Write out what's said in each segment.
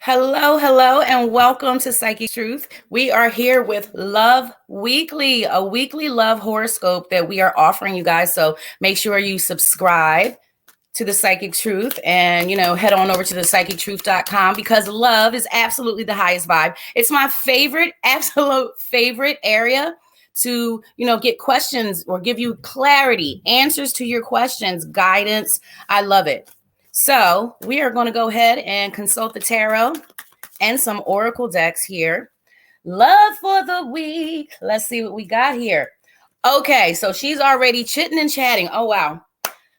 Hello, hello, and welcome to Psychic Truth. We are here with Love Weekly, a weekly love horoscope that we are offering you guys. So make sure you subscribe to the Psychic Truth and, head on over to the psychictruth.com because love is absolutely the highest vibe. It's my favorite, absolute favorite area to, get questions or give you clarity, answers to your questions, guidance. I love it. So we are going to go ahead and consult the tarot and some oracle decks here. Love for the week. Let's see what we got here. Okay, so she's already chitting and chatting. Oh, wow.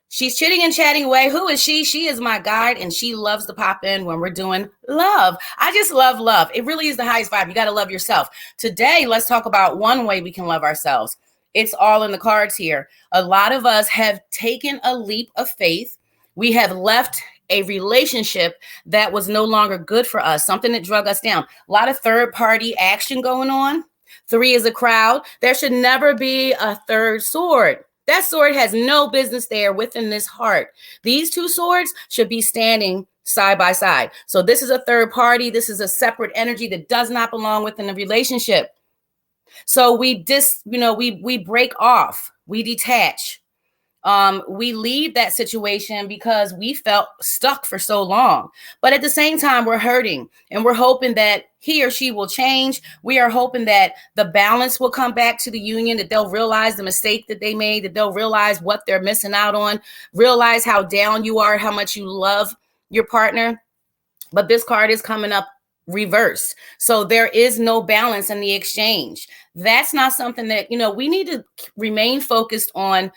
She's chitting and chatting away. Who is she? She is my guide, and she loves to pop in when we're doing love. I just love love. It really is the highest vibe. You got to love yourself. Today, let's talk about one way we can love ourselves. It's all in the cards here. A lot of us have taken a leap of faith. We have left a relationship that was no longer good for us, something that drug us down. A lot of third-party action going on. 3 is a crowd. There should never be a third sword. That sword has no business there within this heart. These 2 swords should be standing side by side. So this is a third party. This is a separate energy that does not belong within the relationship. So we break off. We detach. We leave that situation because we felt stuck for so long. But at the same time, we're hurting and we're hoping that he or she will change. We are hoping that the balance will come back to the union, that they'll realize the mistake that they made, that they'll realize what they're missing out on, realize how down you are, how much you love your partner. But this card is coming up reversed. So there is no balance in the exchange. That's not something that, we need to remain focused on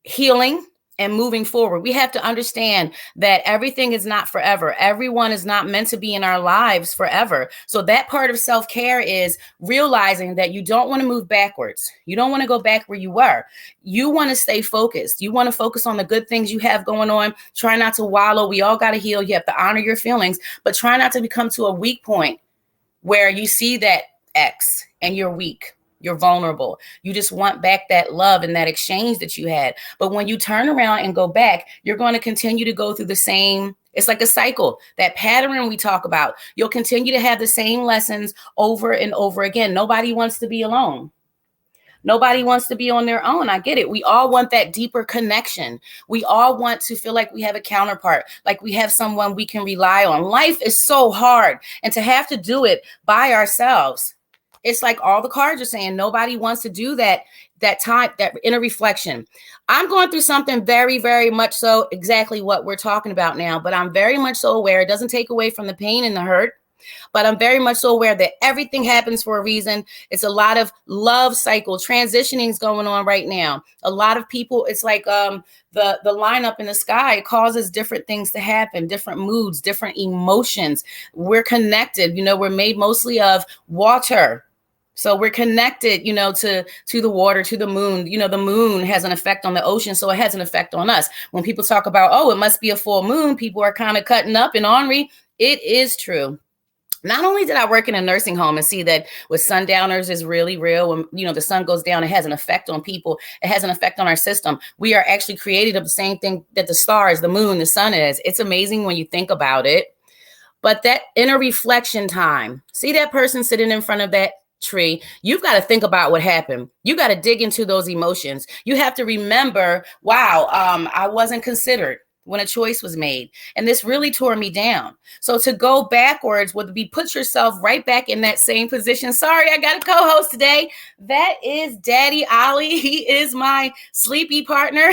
healing and moving forward. We have to understand that everything is not forever. Everyone is not meant to be in our lives forever. So that part of self-care is realizing that you don't want to move backwards. You don't want to go back where you were. You want to stay focused. You want to focus on the good things you have going on. Try not to wallow. We all got to heal. You have to honor your feelings, but try not to become to a weak point where you see that X and you're weak. You're vulnerable. You just want back that love and that exchange that you had. But when you turn around and go back, you're going to continue to go through the same. It's like a cycle, that pattern we talk about. You'll continue to have the same lessons over and over again. Nobody wants to be alone. Nobody wants to be on their own. I get it. We all want that deeper connection. We all want to feel like we have a counterpart, like we have someone we can rely on. Life is so hard, and to have to do it by ourselves. It's like all the cards are saying nobody wants to do that time, that inner reflection. I'm going through something very, very much so exactly what we're talking about now, but I'm very much so aware it doesn't take away from the pain and the hurt, but I'm very much so aware that everything happens for a reason. It's a lot of love cycle transitionings going on right now. A lot of people, it's like the lineup in the sky causes different things to happen, different moods, different emotions. We're connected, we're made mostly of water. So we're connected, to the water, to the moon. The moon has an effect on the ocean, so it has an effect on us. When people talk about, it must be a full moon, people are kind of cutting up and ornery. It is true. Not only did I work in a nursing home and see that with sundowners is really real. When, the sun goes down, it has an effect on people. It has an effect on our system. We are actually created of the same thing that the stars, the moon, the sun is. It's amazing when you think about it. But that inner reflection time, see that person sitting in front of that tree, you've got to think about what happened. You got to dig into those emotions. You have to remember, wow, I wasn't considered when a choice was made. And this really tore me down. So to go backwards would be put yourself right back in that same position. Sorry, I got a co-host today. That is Daddy Ollie. He is my sleepy partner.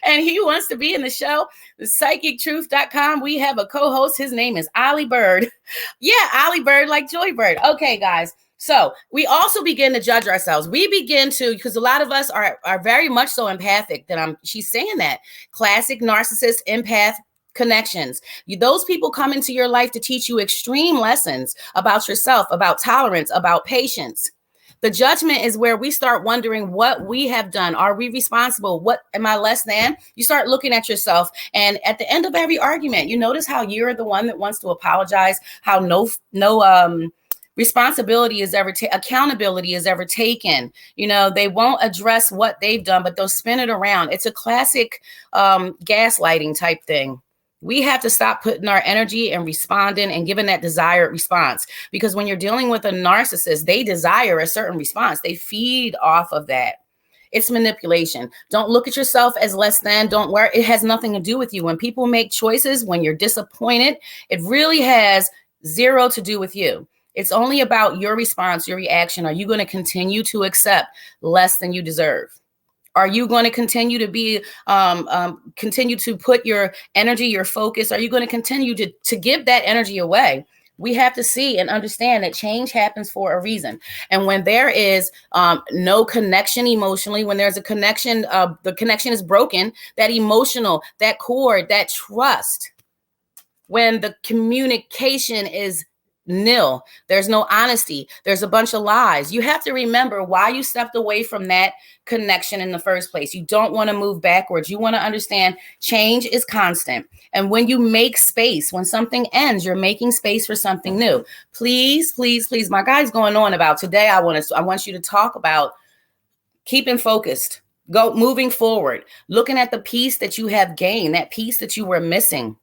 And he wants to be in the show. The psychictruth.com. We have a co-host. His name is Ollie Bird. Yeah, Ollie Bird, like Joy Bird. Okay, guys. So we also begin to judge ourselves. We begin to, because a lot of us are very much so empathic she's saying that. Classic narcissist empath connections. Those people come into your life to teach you extreme lessons about yourself, about tolerance, about patience. The judgment is where we start wondering what we have done. Are we responsible? What am I less than? You start looking at yourself. And at the end of every argument, you notice how you're the one that wants to apologize, how no responsibility is ever accountability is ever taken. They won't address what they've done, but they'll spin it around. It's a classic gaslighting type thing. We have to stop putting our energy and responding and giving that desired response. Because when you're dealing with a narcissist, they desire a certain response. They feed off of that. It's manipulation. Don't look at yourself as less than. Don't worry. It has nothing to do with you. When people make choices, when you're disappointed, it really has zero to do with you. It's only about your response, your reaction. Are you going to continue to accept less than you deserve? Are you going to continue to be, continue to put your energy, your focus? Are you going to continue to give that energy away? We have to see and understand that change happens for a reason. And when there is no connection emotionally, when there's a connection, the connection is broken, that emotional, that cord, that trust, when the communication is nil, there's no honesty, there's a bunch of lies. You have to remember why you stepped away from that connection in the first place. You don't want to move backwards. You want to understand change is constant. And when you make space, when something ends, you're making space for something new. Please, please, please. My guy's going on about today. I want you to talk about keeping focused, moving forward, looking at the peace that you have gained, that peace that you were missing.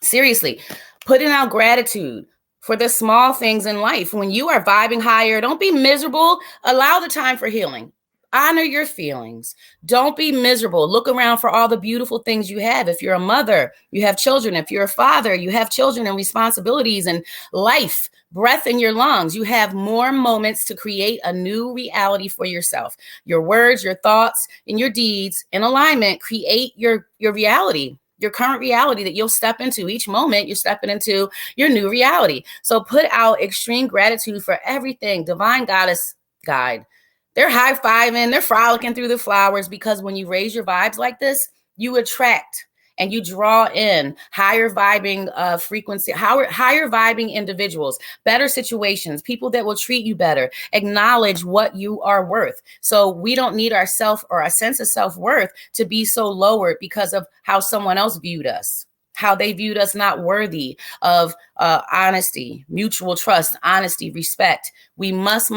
Seriously, putting out gratitude for the small things in life. When you are vibing higher, don't be miserable. Allow the time for healing. Honor your feelings. Don't be miserable. Look around for all the beautiful things you have. If you're a mother, you have children. If you're a father, you have children and responsibilities and life, breath in your lungs. You have more moments to create a new reality for yourself. Your words, your thoughts, and your deeds in alignment create your reality. Your current reality that you'll step into each moment, you're stepping into your new reality. So put out extreme gratitude for everything. Divine Goddess Guide. They're high-fiving, they're frolicking through the flowers, because when you raise your vibes like this, you attract and you draw in higher vibing frequency, higher vibing individuals, better situations, people that will treat you better, acknowledge what you are worth. So we don't need our self or our sense of self-worth to be so lowered because of how someone else viewed us, how they viewed us not worthy of honesty, mutual trust, honesty, respect. We must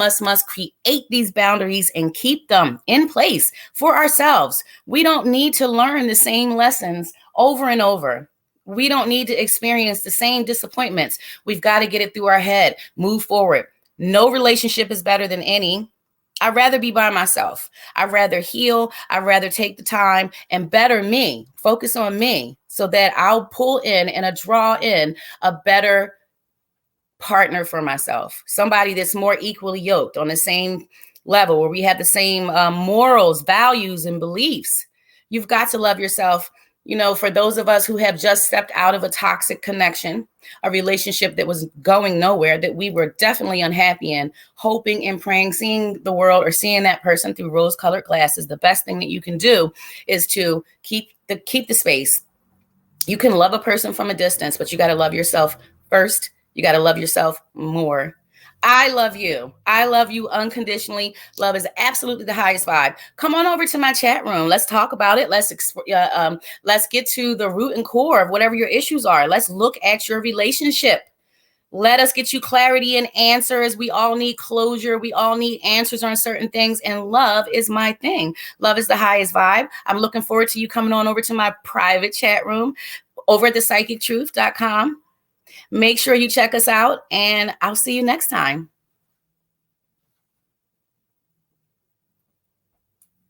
create these boundaries and keep them in place for ourselves. We don't need to learn the same lessons over and over. We don't need to experience the same disappointments. We've got to get it through our head, move forward. No relationship is better than any. I'd rather be by myself. I'd rather heal. I'd rather take the time and better me, focus on me, so that I'll pull in and draw in a better partner for myself. Somebody that's more equally yoked on the same level, where we have the same morals, values, and beliefs. You've got to love yourself. You know, for those of us who have just stepped out of a toxic connection, a relationship that was going nowhere, that we were definitely unhappy in, hoping and praying, seeing the world or seeing that person through rose-colored glasses, the best thing that you can do is to keep the space. You can love a person from a distance, but you got to love yourself first. You got to love yourself more. I love you. I love you unconditionally. Love is absolutely the highest vibe. Come on over to my chat room. Let's talk about it. Let's get to the root and core of whatever your issues are. Let's look at your relationship. Let us get you clarity and answers. We all need closure. We all need answers on certain things. And love is my thing. Love is the highest vibe. I'm looking forward to you coming on over to my private chat room over at the psychictruth.com. Make sure you check us out, and I'll see you next time.